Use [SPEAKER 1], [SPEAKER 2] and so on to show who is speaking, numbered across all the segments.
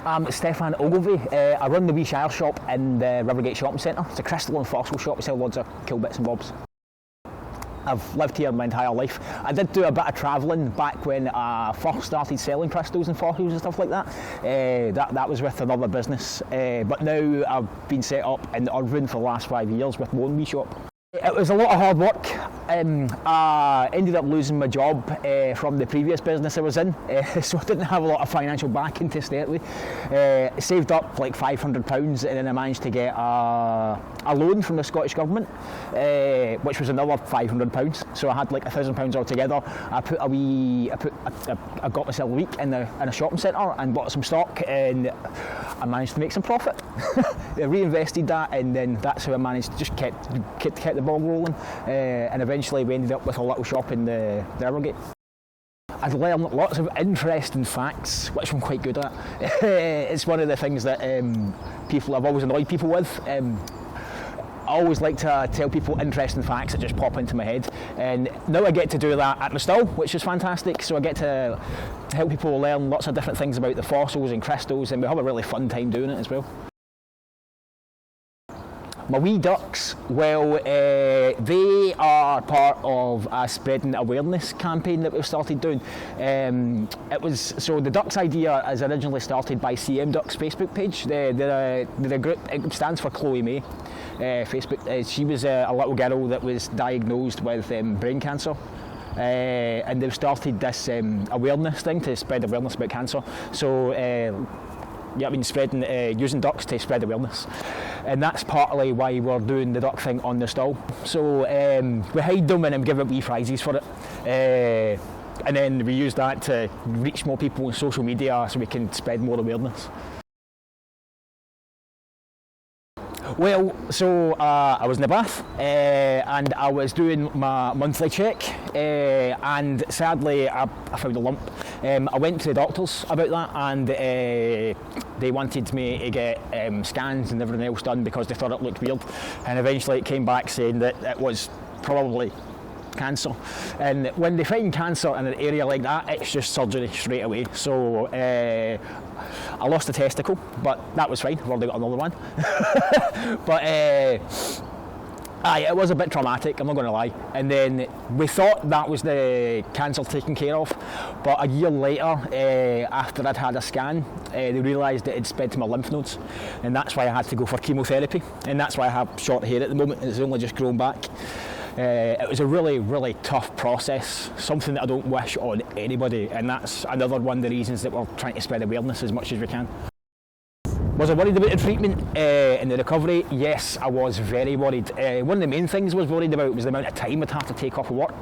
[SPEAKER 1] I'm Stefan. I run the wee Shire shop in the Rivergate Shopping Centre. It's a crystal and fossil shop. We sell loads of cool bits and bobs. I've lived here my entire life. I did do a bit of travelling back when I first started selling crystals and fossils and stuff like that. That was with another business. But now I've been set up in Urban for the last 5 years with my own wee shop. It was a lot of hard work. I ended up losing my job from the previous business I was in, so I didn't have a lot of financial backing to start with. Saved up like £500 and then I managed to get a loan from the Scottish Government, which was another £500. So I had like £1,000 altogether. I got myself a week in a shopping centre and bought some stock, and I managed to make some profit. I reinvested that, and then that's how I managed to just kept the ball rolling, and eventually we ended up with a little shop in the Rivergate. I'd learned lots of interesting facts, which I'm quite good at. It's one of the things that I've always annoyed people with. I always like to tell people interesting facts that just pop into my head, and now I get to do that at the stall, which is fantastic. So I get to help people learn lots of different things about the fossils and crystals, and we have a really fun time doing it as well. My wee ducks, well, they are part of a spreading awareness campaign that we've started doing. So the ducks idea is originally started by CM Ducks Facebook page. They're a group. It stands for Chloe May. Facebook. She was a little girl that was diagnosed with brain cancer. And they've started this awareness thing to spread awareness about cancer. So. Spreading, using ducks to spread awareness, and that's partly why we're doing the duck thing on the stall. So we hide them and then give out wee prizes for it, and then we use that to reach more people on social media so we can spread more awareness. Well, so I was in the bath and I was doing my monthly check, and sadly I found a lump. I went to the doctors about that, and they wanted me to get scans and everything else done because they thought it looked weird, and eventually it came back saying that it was probably cancer. And when they find cancer in an area like that, it's just surgery straight away. So I lost a testicle, but that was fine. I've already got another one. But it was a bit traumatic, I'm not going to lie. And then we thought that was the cancer taken care of, but a year later, after I'd had a scan, they realised that it had spread to my lymph nodes, and that's why I had to go for chemotherapy, and that's why I have short hair at the moment, and it's only just grown back. It was a really, really tough process, something that I don't wish on anybody, and that's another one of the reasons that we're trying to spread awareness as much as we can. Was I worried about the treatment and the recovery? Yes, I was very worried. One of the main things I was worried about was the amount of time I'd have to take off of work,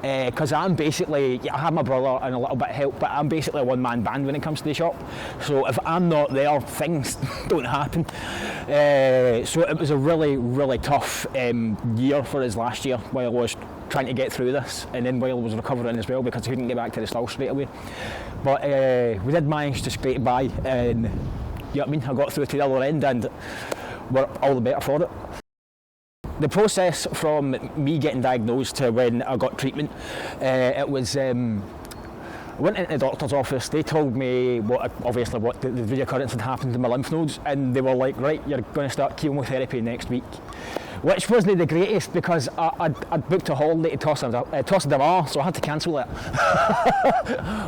[SPEAKER 1] because I have my brother and a little bit of help, but I'm basically a one-man band when it comes to the shop. So if I'm not there, things don't happen. So it was a really, really tough year for us last year while I was trying to get through this, and then while I was recovering as well because I couldn't get back to the stall straight away. But we did manage to scrape by, and I got through to the other end, and we're all the better for it. The process from me getting diagnosed to when I got treatment, it was, I went into the doctor's office. They told me what the reoccurrence had happened to my lymph nodes, and they were like, right, you're going to start chemotherapy next weweek. Which wasn't the greatest because I'd booked a holiday to Toss de Mar, so I had to cancel it.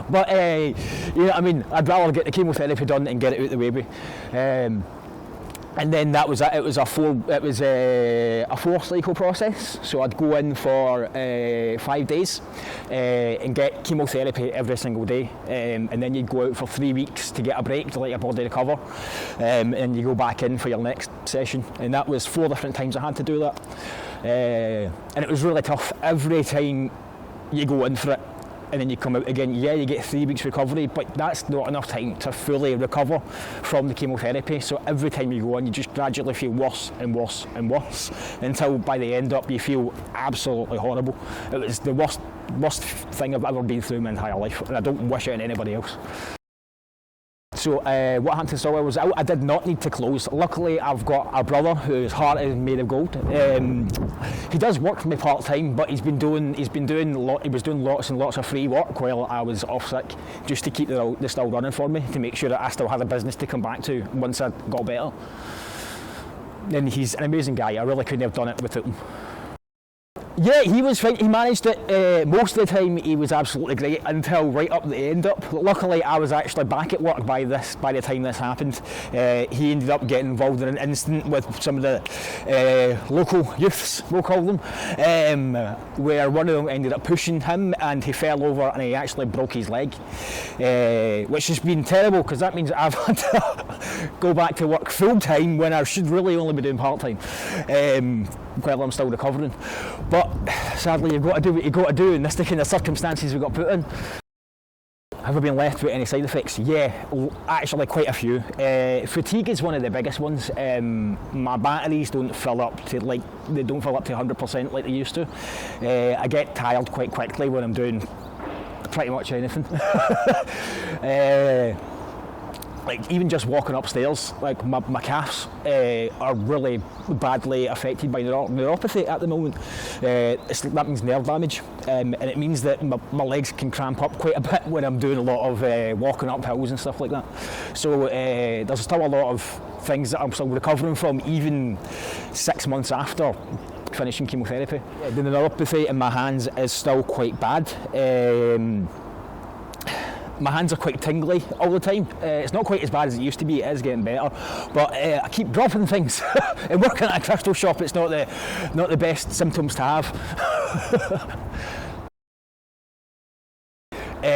[SPEAKER 1] But I'd rather get the chemotherapy done and get it out of the way. And then that was it. It was a four cycle process. So I'd go in for 5 days and get chemotherapy every single day, and then you'd go out for 3 weeks to get a break to let your body recover, and you go back in for your next session. And that was 4 different times I had to do that, and it was really tough. Every time you go in for it and then you come out again, you get 3 weeks recovery, but that's not enough time to fully recover from the chemotherapy. So every time you go on, you just gradually feel worse and worse and worse until by the end up you feel absolutely horrible. It was the worst thing I've ever been through in my entire life, and I don't wish it on anybody else. So what happened to Sawyer was I did not need to close. Luckily, I've got a brother whose heart is made of gold. He does work for me part time, but he was doing lots and lots of free work while I was off sick, just to keep the still running for me, to make sure that I still had a business to come back to once I got better. And he's an amazing guy. I really couldn't have done it without him. Yeah, he was fine. He managed it most of the time. He was absolutely great until right up the end up. Luckily, I was actually back at work by the time this happened. He ended up getting involved in an incident with some of the local youths, we'll call them, where one of them ended up pushing him and he fell over and he actually broke his leg, which has been terrible because that means I've had to go back to work full time when I should really only be doing part time. While I'm still recovering. But sadly, you've got to do what you've got to do in this kind of circumstances we got put in. Have I been left with any side effects? Yeah, actually quite a few. Fatigue is one of the biggest ones. My batteries don't fill up to 100% like they used to. I get tired quite quickly when I'm doing pretty much anything. Like even just walking upstairs, like my calves are really badly affected by neuropathy at the moment. That means nerve damage, and it means that my legs can cramp up quite a bit when I'm doing a lot of walking up hills and stuff like that. So there's still a lot of things that I'm still recovering from, even 6 months after finishing chemotherapy. The neuropathy in my hands is still quite bad. My hands are quite tingly all the time. It's not quite as bad as it used to be, it is getting better, but I keep dropping things. And working at a crystal shop, it's not the best symptoms to have.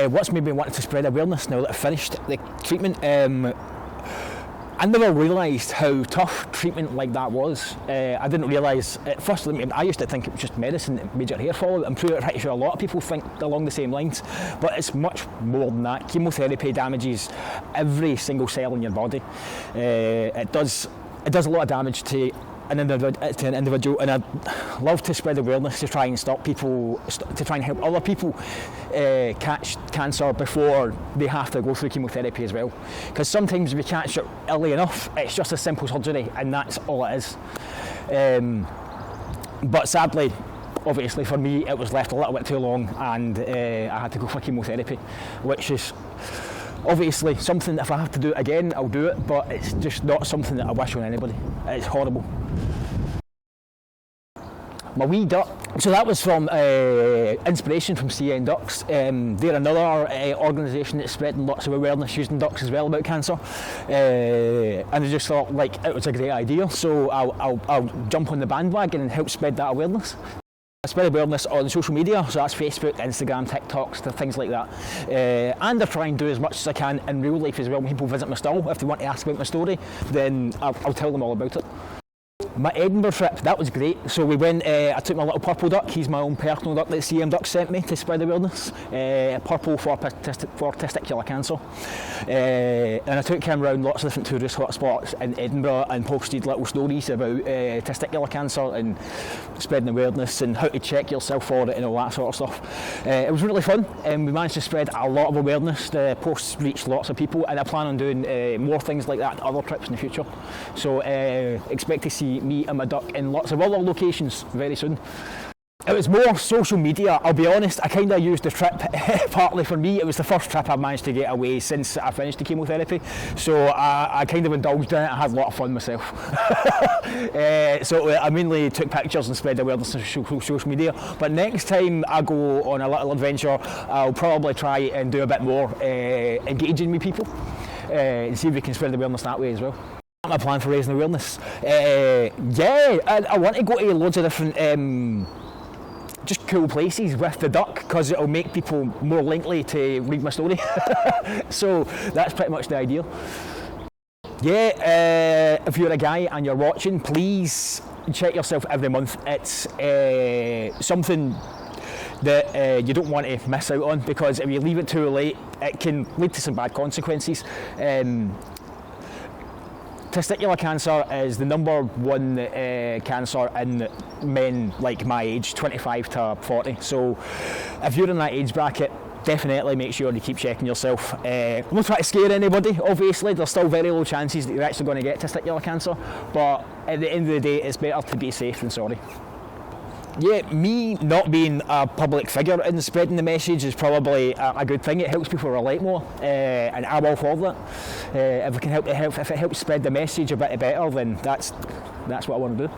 [SPEAKER 1] What's made me want to spread awareness now that I've finished the treatment? I never realised how tough treatment like that was. I didn't realise at first. I used to think it was just medicine that made your hair fall. I'm pretty sure a lot of people think along the same lines, but it's much more than that. Chemotherapy damages every single cell in your body. It does a lot of damage to an individual, and I'd love to spread awareness to try and stop people, to try and help other people catch cancer before they have to go through chemotherapy as well. Because sometimes if you catch it early enough, it's just a simple surgery and that's all it is. But sadly, obviously for me, it was left a little bit too long and I had to go for chemotherapy, which is obviously something that if I have to do it again, I'll do it, but it's just not something that I wish on anybody. It's horrible. My wee duck. So that was from inspiration from CN Ducks. They're another organisation that's spreading lots of awareness using ducks as well about cancer, and I just thought like it was a great idea. So I'll jump on the bandwagon and help spread that awareness. I spread awareness on social media, so that's Facebook, Instagram, TikToks, things like that. And I try and do as much as I can in real life as well. When people visit my stall, if they want to ask about my story, then I'll tell them all about it. My Edinburgh trip, that was great. So we went, I took my little purple duck, he's my own personal duck that CM Ducks sent me to spread awareness, purple for testicular cancer. And I took him around lots of different tourist hotspots in Edinburgh and posted little stories about testicular cancer and spreading awareness and how to check yourself for it and all that sort of stuff. It was really fun and we managed to spread a lot of awareness. The posts reached lots of people and I plan on doing more things like that on other trips in the future. So expect to see me and my duck in lots of other locations very soon. It was more social media, I'll be honest. I kind of used the trip partly for me. It was the first trip I've managed to get away since I finished the chemotherapy. So I kind of indulged in it. I had a lot of fun myself. So I mainly took pictures and spread awareness on social media. But next time I go on a little adventure, I'll probably try and do a bit more engaging with people and see if we can spread awareness that way as well. My plan for raising awareness? Yeah, I want to go to loads of different just cool places with the duck because it'll make people more likely to read my story. So that's pretty much the idea. Yeah, if you're a guy and you're watching, please check yourself every month. It's something that you don't want to miss out on because if you leave it too late, it can lead to some bad consequences. Testicular cancer is the number one cancer in men like my age, 25 to 40. So if you're in that age bracket, definitely make sure you keep checking yourself. I'm not trying to scare anybody, obviously. There's still very low chances that you're actually going to get testicular cancer, but at the end of the day, it's better to be safe than sorry. Yeah, me not being a public figure in spreading the message is probably a good thing. It helps people relate more, and I'm all for that. If it helps spread the message a bit better, then that's what I want to do.